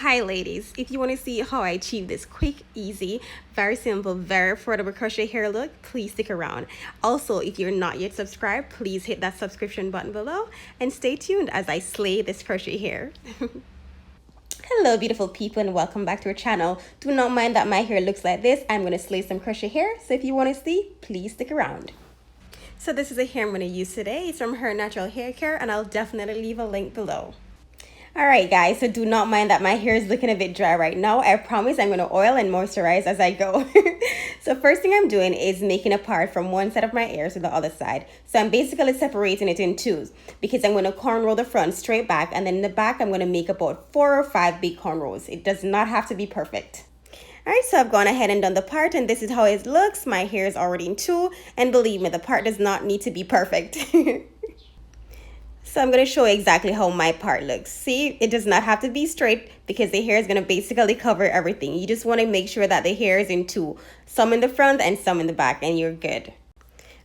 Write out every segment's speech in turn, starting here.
Hi ladies, if you want to see how I achieve this quick, easy, very simple, very affordable crochet hair look, please stick around. Also, if you're not yet subscribed, please hit that subscription button below and stay tuned as I slay this crochet hair. Hello beautiful people and welcome back to our channel. Do not mind that my hair looks like this. I'm going to slay some crochet hair, so if you want to see, please stick around. So this is a hair I'm going to use today. It's from Her Natural Hair Care and I'll definitely leave a link below. Alright guys, so do not mind that my hair is looking a bit dry right now. I promise I'm going to oil and moisturize as I go. So first thing I'm doing is making a part from one side of my hair to the other side. So I'm basically separating it in twos because I'm going to cornrow the front straight back, and then in the back I'm going to make about 4 or 5 big cornrows. It does not have to be perfect. Alright, so I've gone ahead and done the part, and this is how it looks. My hair is already in two, and believe me, the part does not need to be perfect. So I'm going to show you exactly how my part looks. See, it does not have to be straight because the hair is going to basically cover everything. You just want to make sure that the hair is in two, some in the front and some in the back, and you're good.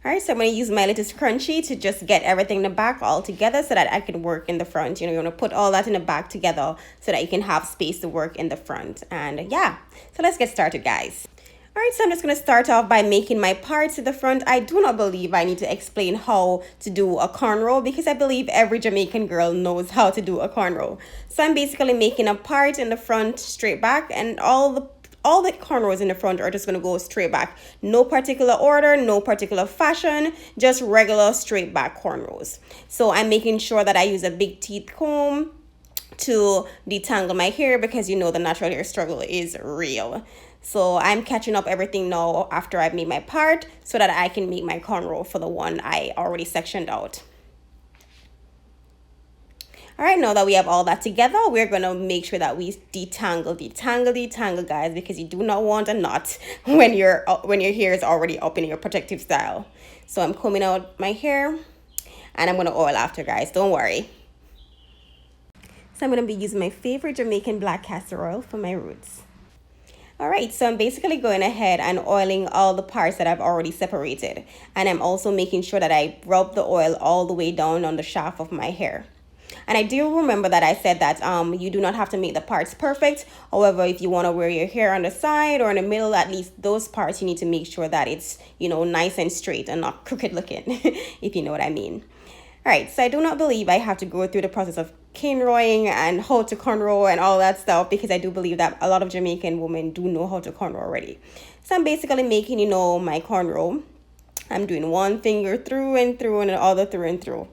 Alright, so I'm going to use my little scrunchie to just get everything in the back all together so that I can work in the front. You know, you want to put all that in the back together so that you can have space to work in the front. And yeah, so let's get started, guys. Alright, so I'm just going to start off by making my parts to the front. I do not believe I need to explain how to do a cornrow because I believe every Jamaican girl knows how to do a cornrow. So I'm basically making a part in the front straight back, and all the cornrows in the front are just going to go straight back. No particular order, no particular fashion, just regular straight back cornrows. So I'm making sure that I use a big teeth comb to detangle my hair because you know the natural hair struggle is real. So I'm catching up everything now after I've made my part so that I can make my cornrow for the one I already sectioned out. Alright, now that we have all that together, we're going to make sure that we detangle, guys, because you do not want a knot when your hair is already up in your protective style. So I'm combing out my hair and I'm going to oil after, guys. Don't worry. So I'm going to be using my favorite Jamaican black castor oil for my roots. Alright, so I'm basically going ahead and oiling all the parts that I've already separated. And I'm also making sure that I rub the oil all the way down on the shaft of my hair. And I do remember that I said that you do not have to make the parts perfect. However, if you want to wear your hair on the side or in the middle, at least those parts you need to make sure that it's, you know, nice and straight and not crooked looking, if you know what I mean. Alright, so I do not believe I have to go through the process of cornrowing and how to cornrow and all that stuff because I do believe that a lot of Jamaican women do know how to cornrow already. So I'm basically making, you know, my cornrow. I'm doing one finger through and through and the other through and through.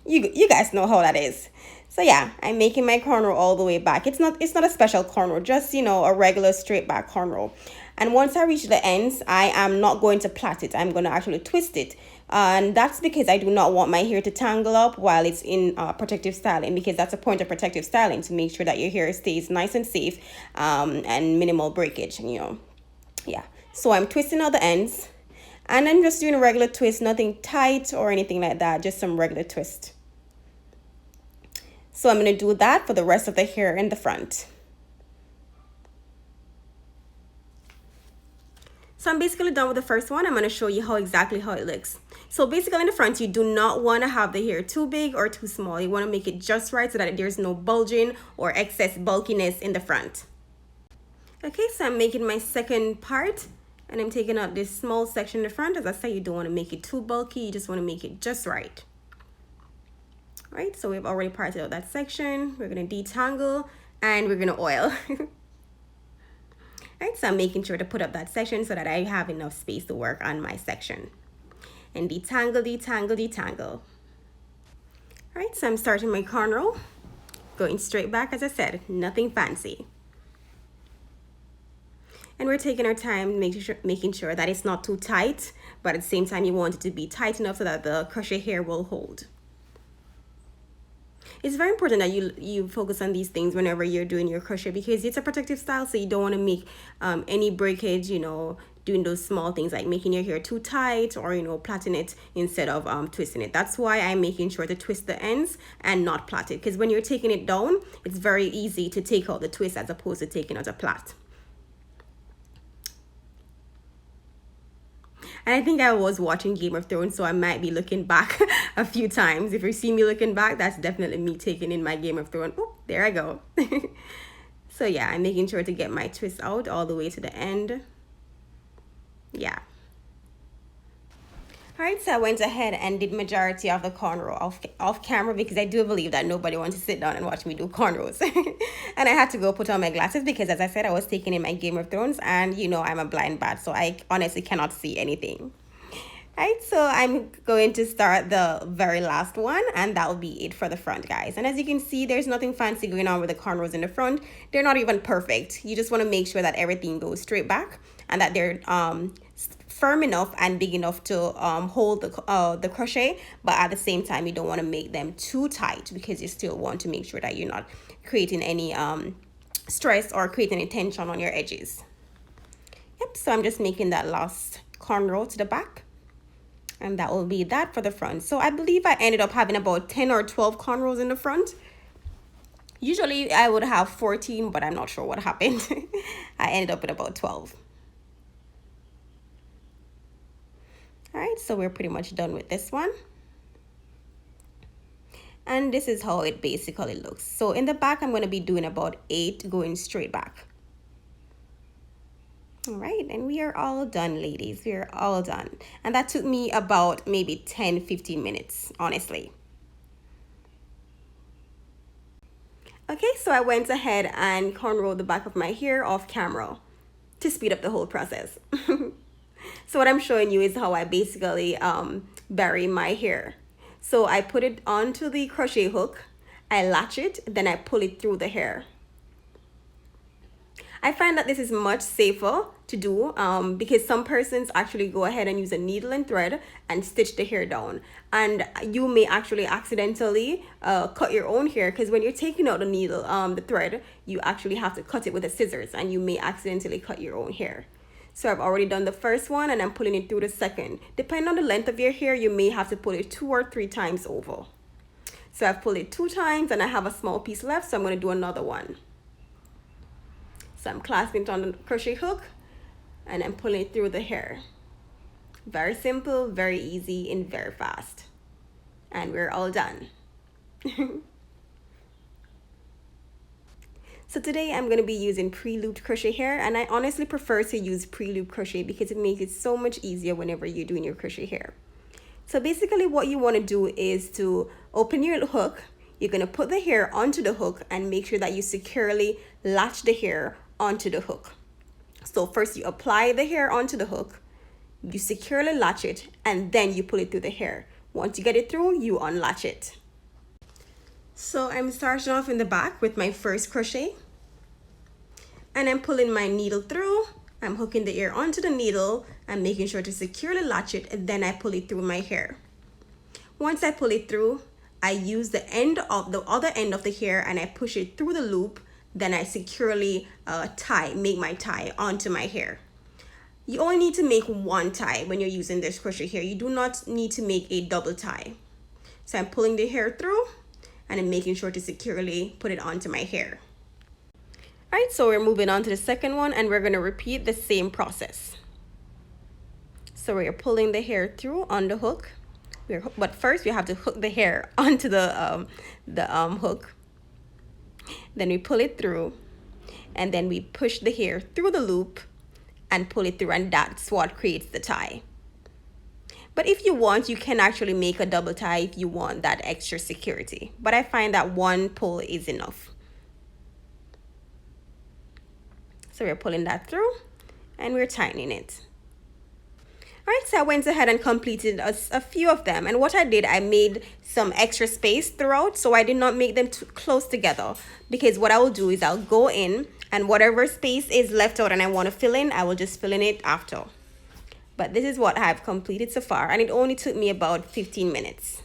You guys know how that is. So yeah, I'm making my cornrow all the way back. It's not a special cornrow, just, you know, a regular straight back cornrow. And once I reach the ends, I am not going to plait it. I'm going to actually twist it. And that's because I do not want my hair to tangle up while it's in protective styling, because that's a point of protective styling, to make sure that your hair stays nice and safe and minimal breakage, you know. Yeah, so I'm twisting out the ends and I'm just doing a regular twist, nothing tight or anything like that, just some regular twist. So I'm going to do that for the rest of the hair in the front. So I'm basically done with the first one. I'm going to show you exactly how it looks. So basically in the front, you do not want to have the hair too big or too small. You want to make it just right so that there's no bulging or excess bulkiness in the front. Okay, so I'm making my second part and I'm taking out this small section in the front. As I say, you don't want to make it too bulky. You just want to make it just right. Right, so we've already parted out that section. We're going to detangle and we're going to oil. Right, so I'm making sure to put up that section so that I have enough space to work on my section. And detangle. Alright, so I'm starting my cornrow. Going straight back, as I said, nothing fancy. And we're taking our time making sure that it's not too tight, but at the same time you want it to be tight enough so that the crochet hair will hold. It's very important that you focus on these things whenever you're doing your crochet because it's a protective style, so you don't want to make any breakage, you know, doing those small things like making your hair too tight or, you know, plaiting it instead of twisting it. That's why I'm making sure to twist the ends and not plait it, because when you're taking it down, it's very easy to take out the twist as opposed to taking out a plait. And I think I was watching Game of Thrones, so I might be looking back a few times. If you see me looking back, that's definitely me taking in my Game of Thrones. Oh, there I go. So yeah, I'm making sure to get my twist out all the way to the end. Yeah. Alright, so I went ahead and did majority of the cornrow off camera because I do believe that nobody wants to sit down and watch me do cornrows. And I had to go put on my glasses because, as I said, I was taking in my Game of Thrones, and you know I'm a blind bat, so I honestly cannot see anything. Alright, so I'm going to start the very last one, and that will be it for the front, guys. And as you can see, there's nothing fancy going on with the cornrows in the front. They're not even perfect. You just want to make sure that everything goes straight back and that they're firm enough and big enough to hold the crochet, but at the same time you don't want to make them too tight because you still want to make sure that you're not creating any stress or creating any tension on your edges. Yep, so I'm just making that last cornrow to the back, and that will be that for the front. So I believe I ended up having about 10 or 12 cornrows in the front. Usually I would have 14, but I'm not sure what happened. I ended up with about 12. All right, so we're pretty much done with this one. And this is how it basically looks. So in the back, I'm going to be doing about 8 going straight back. All right, and we are all done, ladies. We are all done. And that took me about maybe 10-15 minutes, honestly. Okay, so I went ahead and cornrowed the back of my hair off camera to speed up the whole process. So what I'm showing you is how I basically bury my hair. So I put it onto the crochet hook, I latch it, then I pull it through the hair. I find that this is much safer to do because some persons actually go ahead and use a needle and thread and stitch the hair down. And you may actually accidentally cut your own hair, because when you're taking out the needle, the thread, you actually have to cut it with the scissors and you may accidentally cut your own hair. So I've already done the first one and I'm pulling it through the second. Depending on the length of your hair, you may have to pull it 2 or 3 times over. So I've pulled it 2 times and I have a small piece left, so I'm going to do another one. So I'm clasping it on the crochet hook and I'm pulling it through the hair. Very simple, very easy, and very fast. And we're all done. So today I'm going to be using pre-looped crochet hair, and I honestly prefer to use pre-looped crochet because it makes it so much easier whenever you're doing your crochet hair. So basically what you want to do is to open your hook. You're going to put the hair onto the hook and make sure that you securely latch the hair onto the hook. So first you apply the hair onto the hook, you securely latch it, and then you pull it through the hair. Once you get it through, you unlatch it. So I'm starting off in the back with my first crochet, and I'm pulling my needle through. I'm hooking the hair onto the needle and making sure to securely latch it, and then I pull it through my hair. Once I pull it through, I use the other end of the hair and I push it through the loop. Then I securely make my tie onto my hair. You only need to make 1 tie when you're using this crochet hair. You do not need to make a double tie. So I'm pulling the hair through and I'm making sure to securely put it onto my hair. All right, so we're moving on to the second one, and we're going to repeat the same process. So we're pulling the hair through on the hook. But first we have to hook the hair onto the hook. Then we pull it through, and then we push the hair through the loop and pull it through, and that's what creates the tie. But if you want, you can actually make a double tie if you want that extra security. But I find that 1 pull is enough. So we're pulling that through and we're tightening it. All right, so I went ahead and completed a few of them. And what I did, I made some extra space throughout, so I did not make them too close together. Because what I will do is I'll go in, and whatever space is left out and I want to fill in, I will just fill in it after. But this is what I've completed so far, and it only took me about 15 minutes.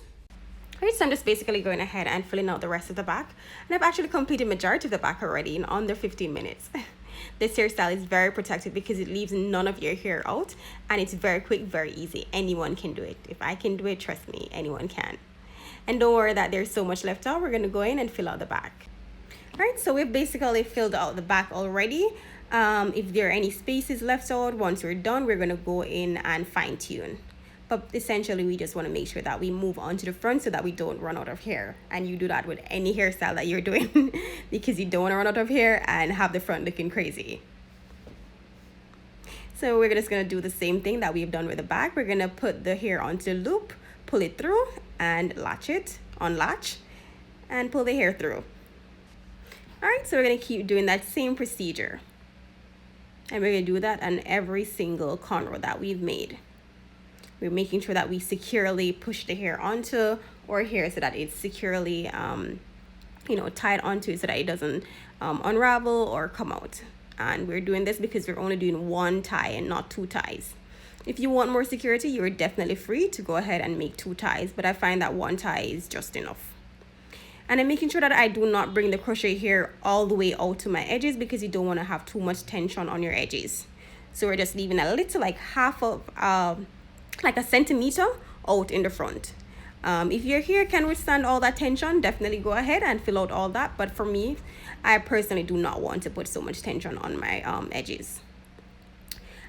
All right, so I'm just basically going ahead and filling out the rest of the back. And I've actually completed majority of the back already in under 15 minutes. This hairstyle is very protective because it leaves none of your hair out, and it's very quick, very easy. Anyone can do it. If I can do it, trust me, anyone can. And don't worry that there's so much left out. We're going to go in and fill out the back. All right, so we've basically filled out the back already. If there are any spaces left out, once we're done, we're going to go in and fine tune. But essentially, we just want to make sure that we move on to the front so that we don't run out of hair. And you do that with any hairstyle that you're doing because you don't want to run out of hair and have the front looking crazy. So we're just going to do the same thing that we've done with the back. We're going to put the hair onto the loop, pull it through, and latch it, unlatch, and pull the hair through. All right, so we're going to keep doing that same procedure. And we're going to do that on every single cornrow that we've made. We're making sure that we securely push the hair onto our hair so that it's securely, tied onto it so that it doesn't unravel or come out. And we're doing this because we're only doing one tie and not two ties. If you want more security, you're definitely free to go ahead and make two ties, but I find that one tie is just enough. And I'm making sure that I do not bring the crochet hair all the way out to my edges because you don't want to have too much tension on your edges. So we're just leaving a little, like half of, like a centimeter out in the front. If your hair can withstand all that tension, definitely go ahead and fill out all that. But for me, I personally do not want to put so much tension on my edges.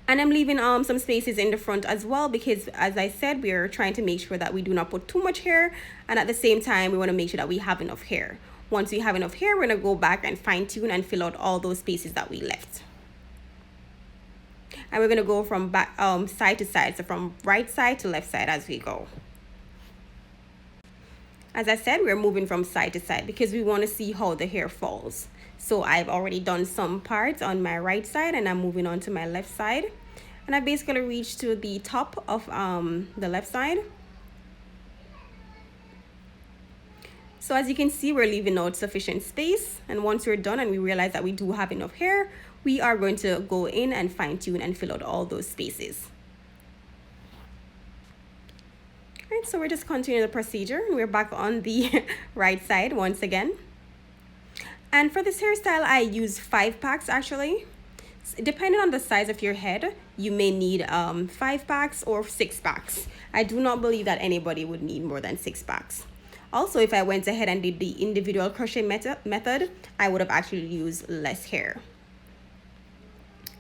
And I'm leaving some spaces in the front as well because, as I said, we're trying to make sure that we do not put too much hair, and at the same time we want to make sure that we have enough hair. Once we have enough hair, we're going to go back and fine tune and fill out all those spaces that we left. And we're going to go from back side to side, so from right side to left side as we go. As I said, we're moving from side to side because we want to see how the hair falls. So I've already done some parts on my right side and I'm moving on to my left side. And I basically reached to the top of the left side. So as you can see, we're leaving out sufficient space. And once we're done and we realize that we do have enough hair, we are going to go in and fine tune and fill out all those spaces. All right, so we're just continuing the procedure. We're back on the right side once again. And for this hairstyle, I use 5 packs actually. Depending on the size of your head, you may need 5 packs or 6 packs. I do not believe that anybody would need more than 6 packs. Also, if I went ahead and did the individual crochet method, I would have actually used less hair.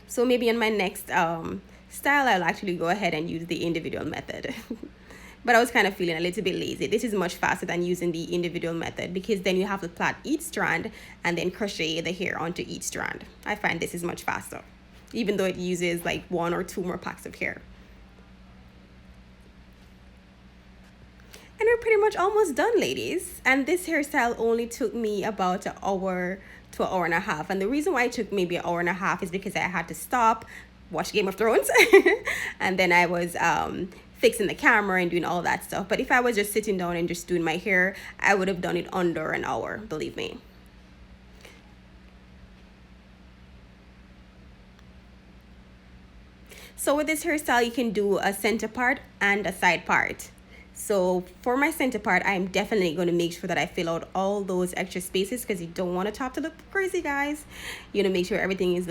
So maybe in my next style, I'll actually go ahead and use the individual method. But I was kind of feeling a little bit lazy. This is much faster than using the individual method because then you have to plait each strand and then crochet the hair onto each strand. I find this is much faster, even though it uses like 1 or 2 more packs of hair. And we're pretty much almost done, ladies. And this hairstyle only took me about an hour to an hour and a half. And the reason why it took maybe an hour and a half is because I had to stop, watch Game of Thrones, and then I was fixing the camera and doing all that stuff. But if I was just sitting down and just doing my hair, I would have done it under an hour, believe me. So with this hairstyle, you can do a center part and a side part. So for my center part, I'm definitely going to make sure that I fill out all those extra spaces because you don't want a top to look crazy, guys. You want to make sure everything is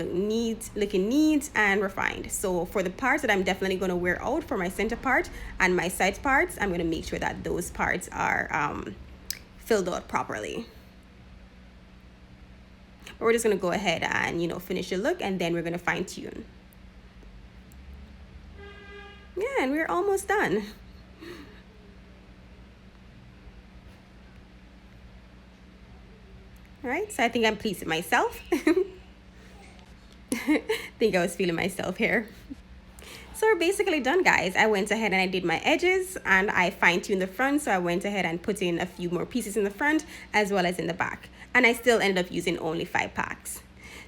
looking neat and refined. So for the parts that I'm definitely going to wear out for my center part and my side parts, I'm going to make sure that those parts are filled out properly. But we're just going to go ahead and, finish the look, and then we're going to fine tune. Yeah, and we're almost done. All right, so I think I'm pleased with myself. Think I was feeling myself here. So we're basically done, guys. I went ahead and I did my edges and I fine-tuned the front. So I went ahead and put in a few more pieces in the front as well as in the back. And I still ended up using only 5 packs.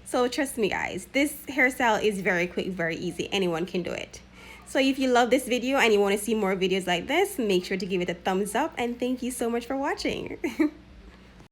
So trust me, guys, this hairstyle is very quick, very easy. Anyone can do it. So if you love this video and you want to see more videos like this, make sure to give it a thumbs up, and thank you so much for watching.